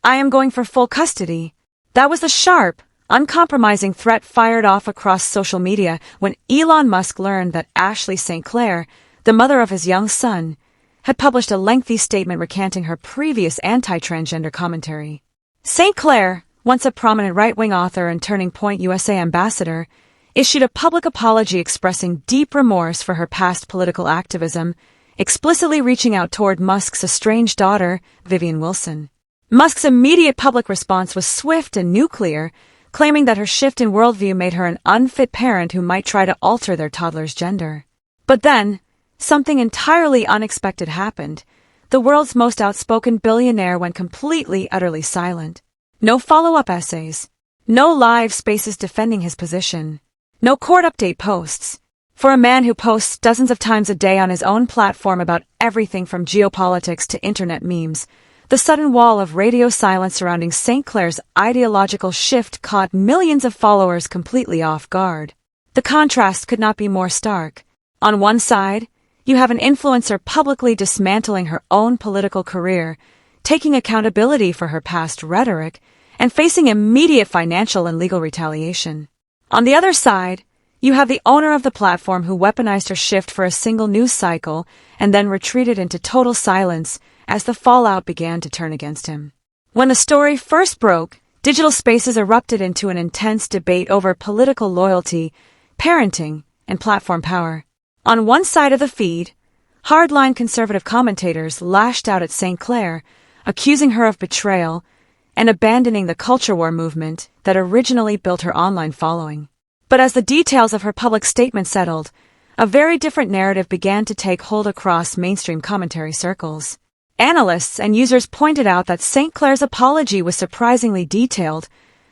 I am going for full custody. That was the sharp, uncompromising threat fired off across social media when Elon Musk learned that Ashley St. Clair, the mother of his young son, had published a lengthy statement recanting her previous anti-transgender commentary. St. Clair, once a prominent right-wing author and Turning Point USA ambassador, issued a public apology expressing deep remorse for her past political activism, explicitly reaching out toward Musk's estranged daughter, Vivian Wilson. Musk's immediate public response was swift and nuclear, claiming that her shift in worldview made her an unfit parent who might try to alter their toddler's gender. But then, something entirely unexpected happened. The world's most outspoken billionaire went completely, utterly silent. No follow-up essays. No live spaces defending his position. No court update posts. For a man who posts dozens of times a day on his own platform about everything from geopolitics to internet memes, the sudden wall of radio silence surrounding St. Clair's ideological shift caught millions of followers completely off guard. The contrast could not be more stark. On one side, you have an influencer publicly dismantling her own political career, taking accountability for her past rhetoric, and facing immediate financial and legal retaliation. On the other side, you have the owner of the platform who weaponized her shift for a single news cycle and then retreated into total silence as the fallout began to turn against him. When the story first broke, digital spaces erupted into an intense debate over political loyalty, parenting, and platform power. On one side of the feed, hardline conservative commentators lashed out at St. Clair, accusing her of betrayal and abandoning the culture war movement that originally built her online following. But as the details of her public statement settled, a very different narrative began to take hold across mainstream commentary circles. Analysts and users pointed out that St. Clair's apology was surprisingly detailed,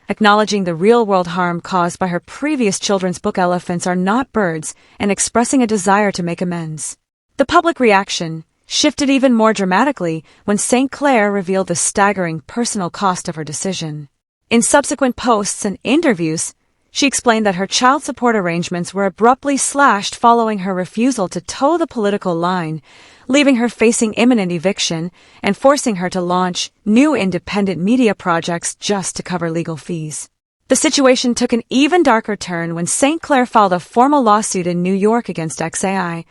acknowledging the real-world harm caused by her previous children's book Elephants Are Not Birds and expressing a desire to make amends. The public reaction shifted even more dramatically when St. Clair revealed the staggering personal cost of her decision. In subsequent posts and interviews, she explained that her child support arrangements were abruptly slashed following her refusal to toe the political line, leaving her facing imminent eviction and forcing her to launch new independent media projects just to cover legal fees. The situation took an even darker turn when St. Clair filed a formal lawsuit in New York against XAI,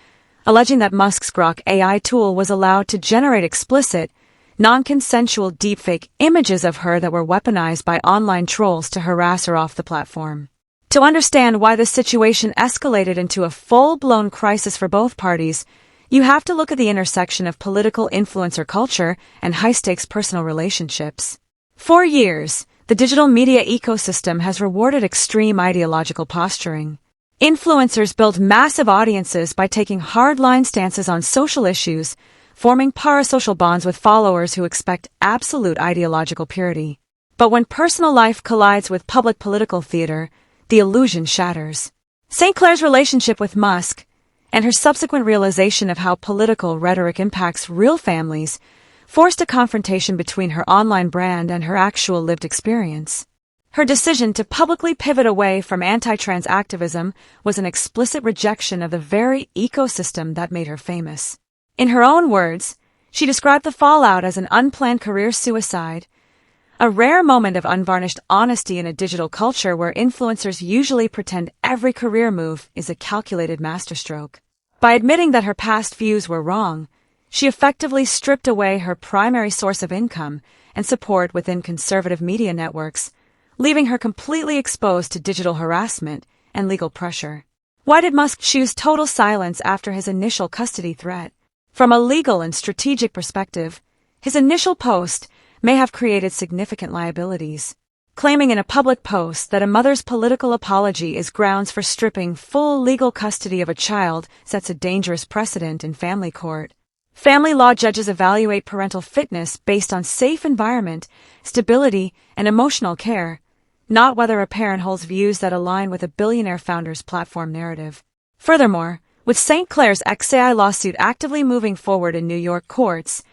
alleging that Musk's Grok AI tool was allowed to generate explicit, non-consensual deepfake images of her that were weaponized by online trolls to harass her off the platform. To understand why this situation escalated into a full-blown crisis for both parties, you have to look at the intersection of political influencer culture and high-stakes personal relationships. For years, the digital media ecosystem has rewarded extreme ideological posturing. Influencers build massive audiences by taking hardline stances on social issues, forming parasocial bonds with followers who expect absolute ideological purity. But when personal life collides with public political theater, the illusion shatters. St. Clair's relationship with Musk, and her subsequent realization of how political rhetoric impacts real families, forced a confrontation between her online brand and her actual lived experience. Her decision to publicly pivot away from anti-trans activism was an explicit rejection of the very ecosystem that made her famous. In her own words, she described the fallout as an unplanned career suicide, a rare moment of unvarnished honesty in a digital culture where influencers usually pretend every career move is a calculated masterstroke. By admitting that her past views were wrong, she effectively stripped away her primary source of income and support within conservative media networks, leaving her completely exposed to digital harassment and legal pressure. Why did Musk choose total silence after his initial custody threat? From a legal and strategic perspective, his initial post may have created significant liabilities. Claiming in a public post that a mother's political apology is grounds for stripping full legal custody of a child sets a dangerous precedent in family court. Family law judges evaluate parental fitness based on safe environment, stability, and emotional care, not whether a parent holds views that align with a billionaire founder's platform narrative. Furthermore, with St. Clair's XAI lawsuit actively moving forward in New York courts,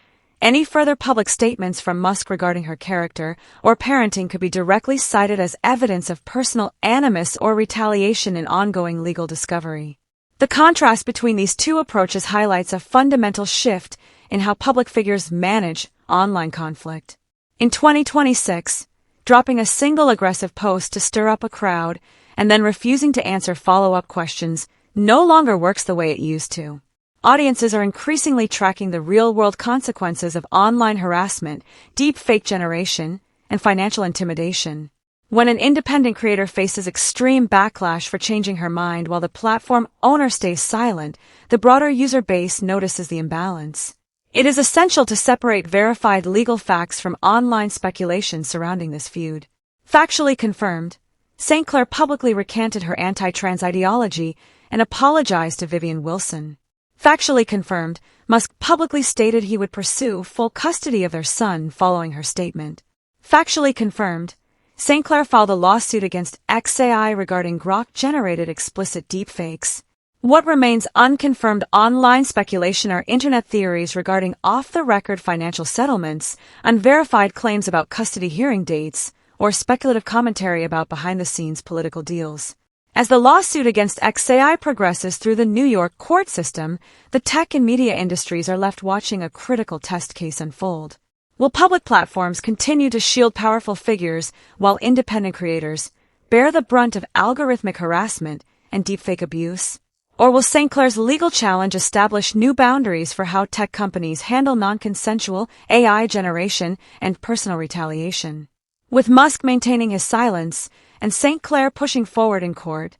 any further public statements from Musk regarding her character or parenting could be directly cited as evidence of personal animus or retaliation in ongoing legal discovery. The contrast between these two approaches highlights a fundamental shift in how public figures manage online conflict. In 2026, dropping a single aggressive post to stir up a crowd and then refusing to answer follow-up questions no longer works the way it used to. Audiences are increasingly tracking the real-world consequences of online harassment, deepfake generation, and financial intimidation. When an independent creator faces extreme backlash for changing her mind while the platform owner stays silent, the broader user base notices the imbalance. It is essential to separate verified legal facts from online speculation surrounding this feud. Factually confirmed, St. Clair publicly recanted her anti-trans ideology and apologized to Vivian Wilson. Factually confirmed, Musk publicly stated he would pursue full custody of their son following her statement. Factually confirmed, St. Clair filed a lawsuit against XAI regarding Grok-generated explicit deepfakes. What remains unconfirmed online speculation are internet theories regarding off-the-record financial settlements, unverified claims about custody hearing dates, or speculative commentary about behind-the-scenes political deals. As the lawsuit against XAI progresses through the New York court system, the tech and media industries are left watching a critical test case unfold. Will public platforms continue to shield powerful figures while independent creators bear the brunt of algorithmic harassment and deepfake abuse? Or will St. Clair's legal challenge establish new boundaries for how tech companies handle non-consensual AI generation and personal retaliation? With Musk maintaining his silence and St. Clair pushing forward in court,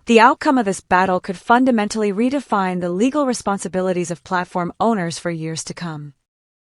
the outcome of this battle could fundamentally redefine the legal responsibilities of platform owners for years to come.